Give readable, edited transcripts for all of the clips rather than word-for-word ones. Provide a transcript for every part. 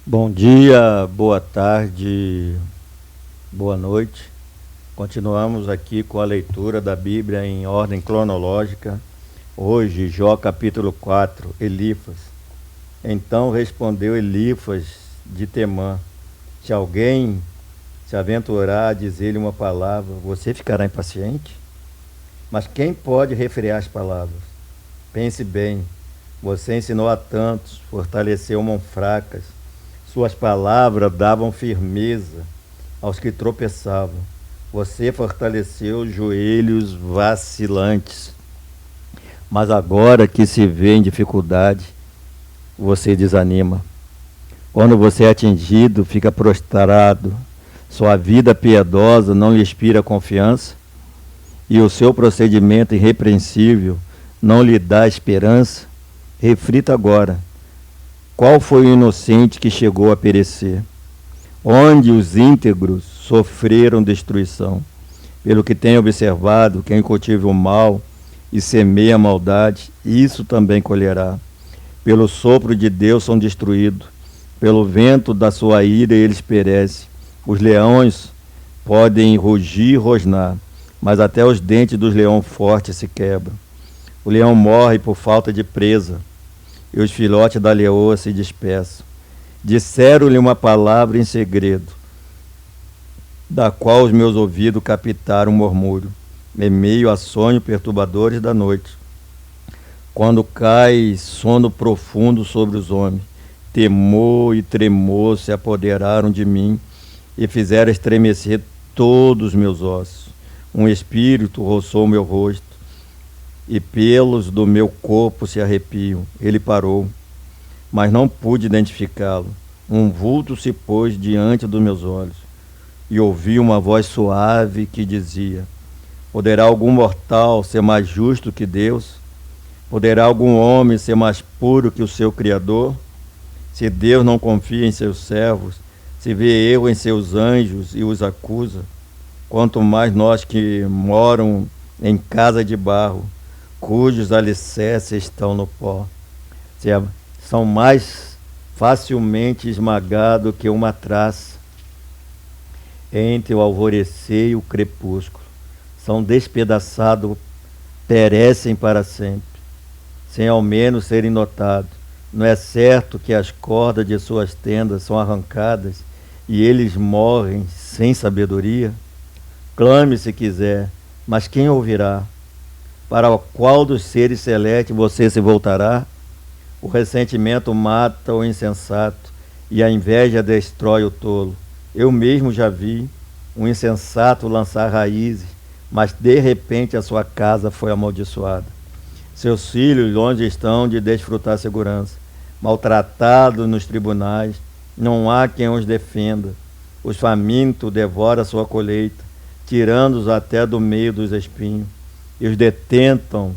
Bom dia, boa tarde, boa noite. Continuamos aqui com a leitura da Bíblia em ordem cronológica. Hoje, Jó capítulo 4, Elifas. Então respondeu Elifas de Temã: se alguém se aventurar a dizer-lhe uma palavra, você ficará impaciente? Mas quem pode refrear as palavras? Pense bem, você ensinou a tantos, fortaleceu mãos fracas. Suas palavras davam firmeza aos que tropeçavam. Você fortaleceu joelhos vacilantes. Mas agora que se vê em dificuldade, você desanima. Quando você é atingido, fica prostrado. Sua vida piedosa não lhe inspira confiança e o seu procedimento irrepreensível não lhe dá esperança. Reflita agora. Qual foi o inocente que chegou a perecer? Onde os íntegros sofreram destruição? Pelo que tenho observado, quem cultiva o mal e semeia a maldade, isso também colherá. Pelo sopro de Deus são destruídos, pelo vento da sua ira eles perecem. Os leões podem rugir e rosnar, mas até os dentes dos leões fortes se quebram. O leão morre por falta de presa, e os filhotes da leoa se dispersam. Disseram-lhe uma palavra em segredo, da qual os meus ouvidos captaram um murmúrio, em meio a sonhos perturbadores da noite. Quando cai sono profundo sobre os homens, temor e tremor se apoderaram de mim e fizeram estremecer todos os meus ossos. Um espírito roçou meu rosto, e pelos do meu corpo se arrepiam. Ele parou, mas não pude identificá-lo. Um vulto se pôs diante dos meus olhos, e ouvi uma voz suave que dizia: poderá algum mortal ser mais justo que Deus? Poderá algum homem ser mais puro que o seu Criador? Se Deus não confia em seus servos, se vê erro em seus anjos e os acusa, quanto mais nós que moram em casa de barro, cujos alicerces estão no pó. São mais facilmente esmagados que uma traça entre o alvorecer e o crepúsculo. São despedaçados, perecem para sempre, sem ao menos serem notados. Não é certo que as cordas de suas tendas são arrancadas e eles morrem sem sabedoria? Clame se quiser, mas quem ouvirá? Para qual dos seres celestes você se voltará? O ressentimento mata o insensato e a inveja destrói o tolo. Eu mesmo já vi um insensato lançar raízes, mas de repente a sua casa foi amaldiçoada. Seus filhos longe estão de desfrutar segurança. Maltratados nos tribunais, não há quem os defenda. Os famintos devoram a sua colheita, tirando-os até do meio dos espinhos. E os detentam,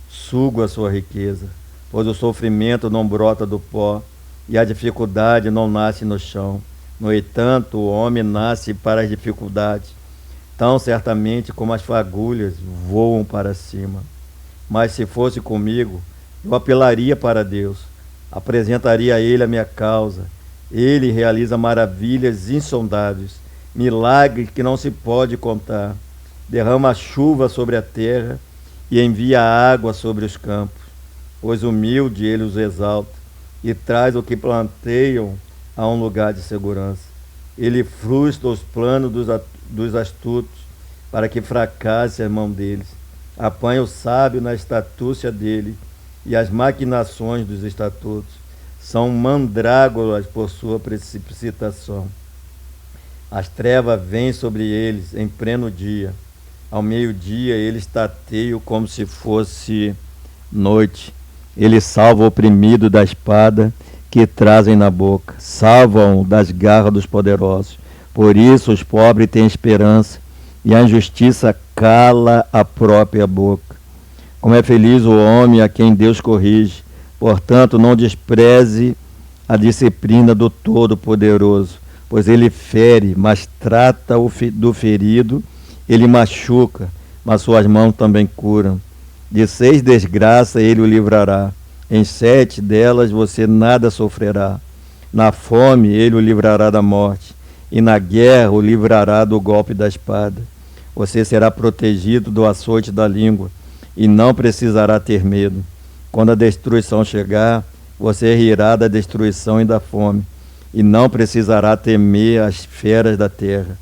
sugam a sua riqueza, pois o sofrimento não brota do pó e a dificuldade não nasce no chão. No entanto, o homem nasce para as dificuldades, tão certamente como as fagulhas voam para cima. Mas se fosse comigo, eu apelaria para Deus, apresentaria a Ele a minha causa. Ele realiza maravilhas insondáveis, milagres que não se pode contar. Derrama chuva sobre a terra e envia água sobre os campos. Pois humilde ele os exalta e traz o que planteiam a um lugar de segurança. Ele frustra os planos dos astutos para que fracasse a mão deles. Apanha o sábio na estatúcia dele e as maquinações dos estatutos são mandrágoras por sua precipitação. As trevas vêm sobre eles em pleno dia. Ao meio-dia eles tateiam como se fosse noite. Ele salva o oprimido da espada que trazem na boca. Salvam das garras dos poderosos. Por isso os pobres têm esperança e a injustiça cala a própria boca. Como é feliz o homem a quem Deus corrige. Portanto, não despreze a disciplina do Todo-Poderoso, pois ele fere, mas trata do ferido. Ele machuca, mas suas mãos também curam. De 6 desgraças ele o livrará. Em 7 delas você nada sofrerá. Na fome ele o livrará da morte, e na guerra o livrará do golpe da espada. Você será protegido do açoite da língua, e não precisará ter medo. Quando a destruição chegar, você rirá da destruição e da fome, e não precisará temer as feras da terra,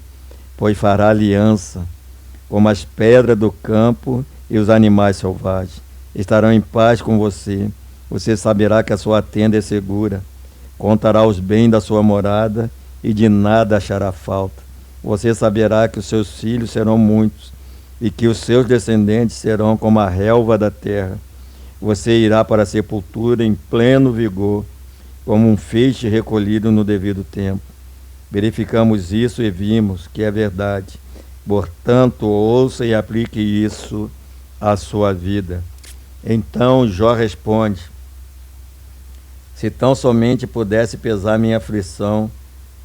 pois fará aliança, como as pedras do campo e os animais selvagens. Estarão em paz com você. Você saberá que a sua tenda é segura. Contará os bens da sua morada e de nada achará falta. Você saberá que os seus filhos serão muitos e que os seus descendentes serão como a relva da terra. Você irá para a sepultura em pleno vigor, como um feixe recolhido no devido tempo. Verificamos isso e vimos que é verdade. Portanto, ouça e aplique isso à sua vida. Então Jó responde: se tão somente pudesse pesar minha aflição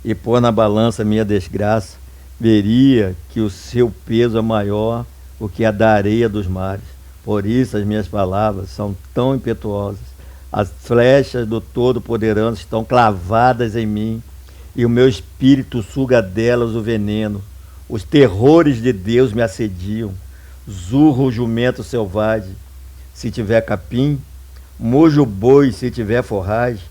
e pôr na balança minha desgraça, veria que o seu peso é maior do que a da areia dos mares. Por isso as minhas palavras são tão impetuosas. As flechas do Todo-Poderoso estão clavadas em mim, e o meu espírito suga delas o veneno. Os terrores de Deus me assediam. Zurra o jumento selvagem, se tiver capim, muge o boi se tiver forragem,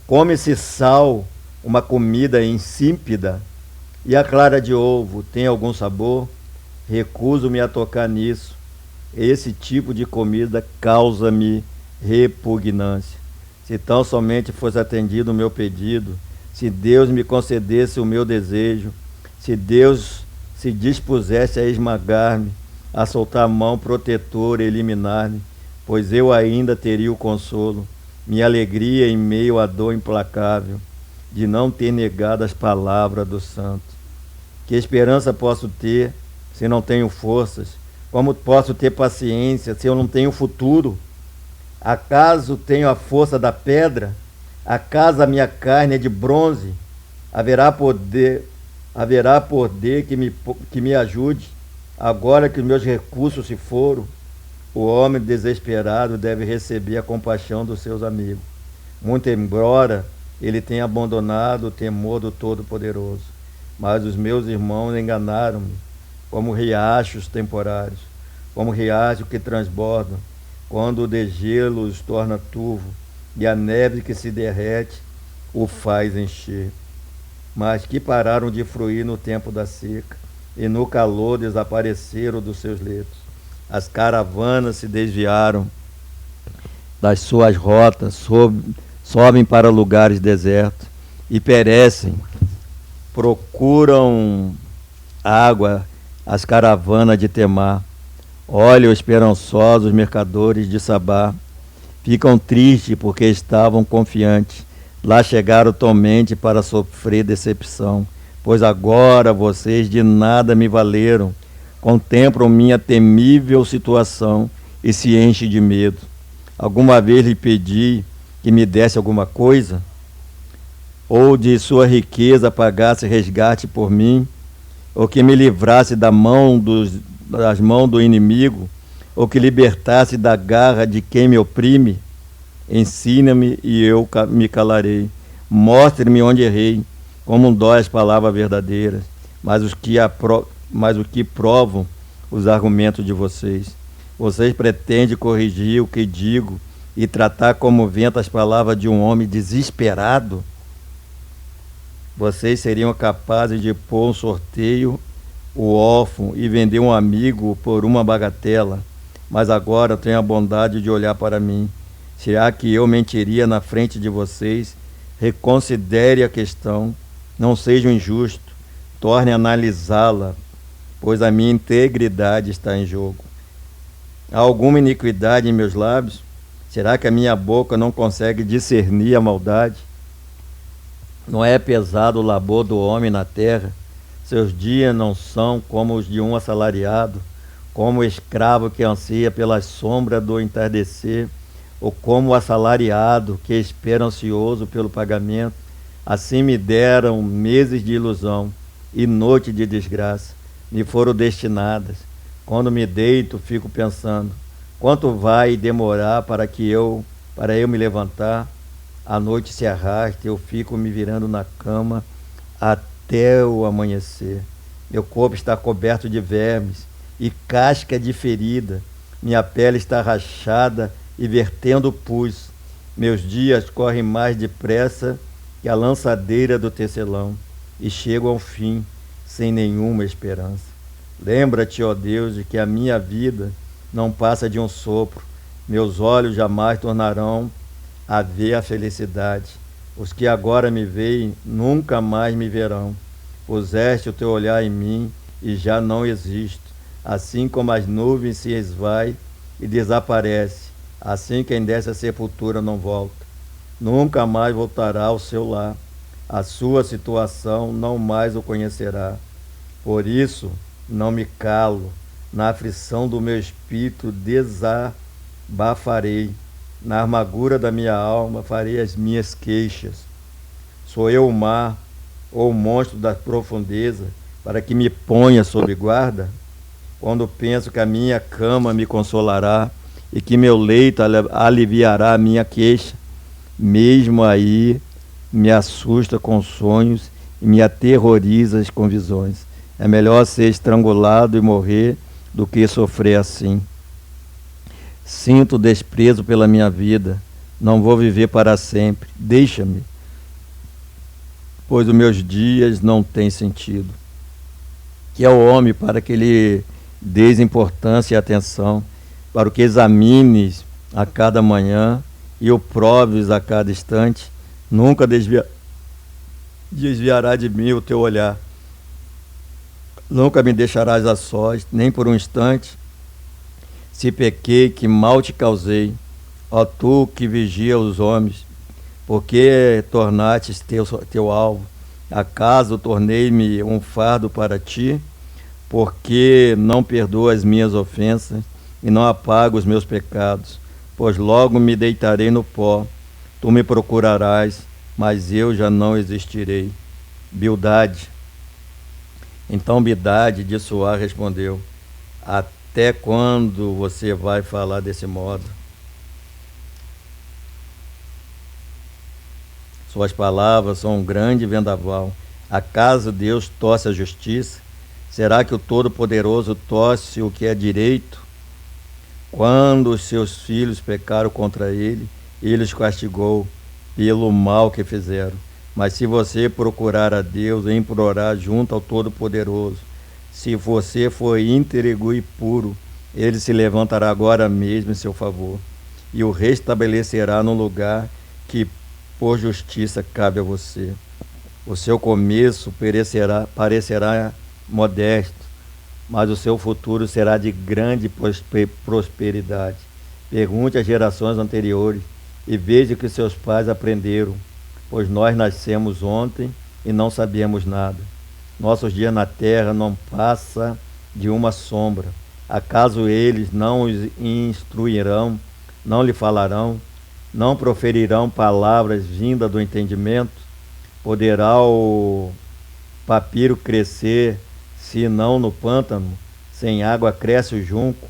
come-se sal, uma comida insípida, e a clara de ovo tem algum sabor? Recuso-me a tocar nisso. Esse tipo de comida causa-me repugnância. Se tão somente fosse atendido o meu pedido, se Deus me concedesse o meu desejo, se Deus se dispusesse a esmagar-me, a soltar a mão protetora e eliminar-me, pois eu ainda teria o consolo, minha alegria em meio à dor implacável, de não ter negado as palavras do santo. Que esperança posso ter se não tenho forças? Como posso ter paciência se eu não tenho futuro? Acaso tenho a força da pedra? Acaso a minha carne é de bronze? Haverá poder que me ajude, agora que os meus recursos se foram? O homem desesperado deve receber a compaixão dos seus amigos, muito embora ele tenha abandonado o temor do Todo-Poderoso. Mas os meus irmãos enganaram-me, como riachos temporários, como riachos que transbordam, quando o degelo os torna turvo, e a neve que se derrete o faz encher. Mas que pararam de fruir no tempo da seca, e no calor desapareceram dos seus leitos. As caravanas se desviaram das suas rotas, sobem para lugares desertos e perecem. Procuram água as caravanas de Temar. Olham esperançosos mercadores de Sabá. Ficam tristes porque estavam confiantes. Lá chegaram totalmente para sofrer decepção, pois agora vocês de nada me valeram. Contemplam minha temível situação e se enchem de medo. Alguma vez lhe pedi que me desse alguma coisa? Ou de sua riqueza pagasse resgate por mim? Ou que me livrasse das mãos do inimigo? Ou que libertasse da garra de quem me oprime? Ensina-me e eu me calarei. Mostre-me onde errei, como dói as palavras verdadeiras, mas o que provam os argumentos de vocês. Vocês pretendem corrigir o que digo e tratar como vento as palavras de um homem desesperado? Vocês seriam capazes de pôr um sorteio o órfão e vender um amigo por uma bagatela, mas agora tenho a bondade de olhar para mim. Será que eu mentiria na frente de vocês? Reconsidere a questão, não seja injusto, torne a analisá-la, pois a minha integridade está em jogo. Há alguma iniquidade em meus lábios? Será que a minha boca não consegue discernir a maldade? Não é pesado o labor do homem na terra? Seus dias não são como os de um assalariado, como o escravo que ansia pela sombra do entardecer, ou como o assalariado que espera ansioso pelo pagamento. Assim me deram meses de ilusão e noite de desgraça me foram destinadas. Quando me deito, fico pensando, quanto vai demorar para eu me levantar? A noite se arrasta e eu fico me virando na cama até o amanhecer. Meu corpo está coberto de vermes e casca de ferida. Minha pele está rachada e vertendo pus. Meus dias correm mais depressa que a lançadeira do tecelão e chego ao fim sem nenhuma esperança. Lembra-te, ó Deus, de que a minha vida não passa de um sopro. Meus olhos jamais tornarão a ver a felicidade. Os que agora me veem nunca mais me verão. Puseste o teu olhar em mim e já não existo. Assim como as nuvens se esvai e desaparece, assim quem desce à sepultura não volta. Nunca mais voltará ao seu lar. A sua situação não mais o conhecerá. Por isso, não me calo. Na aflição do meu espírito desabafarei. Na amargura da minha alma farei as minhas queixas. Sou eu o mar ou o monstro da profundeza para que me ponha sob guarda? Quando penso que a minha cama me consolará e que meu leito aliviará a minha queixa, mesmo aí me assusta com sonhos e me aterroriza com visões. É melhor ser estrangulado e morrer do que sofrer assim. Sinto desprezo pela minha vida, não vou viver para sempre, deixa-me, pois os meus dias não têm sentido. Que é o homem para que lhe dês importância e atenção, para o que examines a cada manhã e o proves a cada instante, nunca desviará de mim o teu olhar. Nunca me deixarás a sós, nem por um instante. Se pequei, que mal te causei, ó tu que vigia os homens, porque tornastes teu alvo? Acaso tornei-me um fardo para ti? Porque não perdoo as minhas ofensas e não apago os meus pecados? Pois logo me deitarei no pó, tu me procurarás, mas eu já não existirei. Bildade. Então Bildade de Suar respondeu: até quando você vai falar desse modo? Suas palavras são um grande vendaval. Acaso Deus torce a justiça? Será que o Todo-Poderoso torce o que é direito? Quando os seus filhos pecaram contra ele, ele os castigou pelo mal que fizeram. Mas se você procurar a Deus e implorar junto ao Todo-Poderoso, se você for íntegro e puro, ele se levantará agora mesmo em seu favor e o restabelecerá no lugar que por justiça cabe a você. O seu começo parecerá modesto, mas o seu futuro será de grande prosperidade. Pergunte às gerações anteriores e veja o que seus pais aprenderam, pois nós nascemos ontem e não sabíamos nada. Nossos dias na terra não passam de uma sombra. Acaso eles não os instruirão, não lhe falarão, não proferirão palavras vindas do entendimento? Poderá o papiro crescer, se não no pântano? Sem água cresce o junco.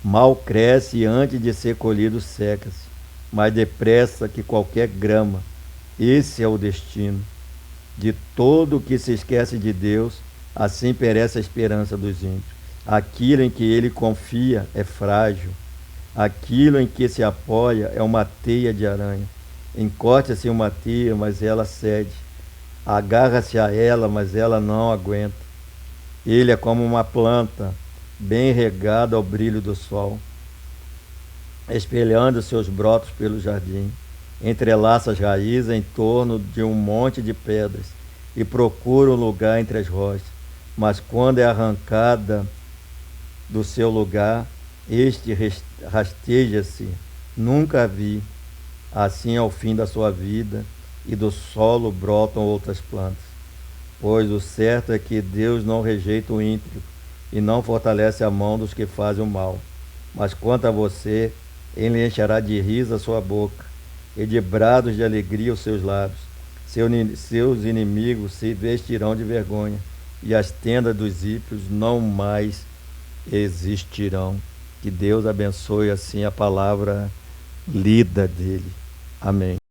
Mal cresce e antes de ser colhido seca-se, mais depressa que qualquer grama. Esse é o destino de todo o que se esquece de Deus. Assim perece a esperança dos ímpios. Aquilo em que ele confia é frágil. Aquilo em que se apoia é uma teia de aranha. Encorta-se uma teia, mas ela cede. Agarra-se a ela, mas ela não aguenta. Ele é como uma planta bem regada ao brilho do sol, espelhando seus brotos pelo jardim. Entrelaça as raízes em torno de um monte de pedras e procura um lugar entre as rochas. Mas quando é arrancada do seu lugar, este rasteja-se. Nunca a vi. Assim é o fim da sua vida, e do solo brotam outras plantas. Pois o certo é que Deus não rejeita o ímpio e não fortalece a mão dos que fazem o mal. Mas quanto a você, ele encherá de riso a sua boca e de brados de alegria os seus lábios. Seus inimigos se vestirão de vergonha, e as tendas dos ímpios não mais existirão. Que Deus abençoe assim a palavra lida dele. Amém.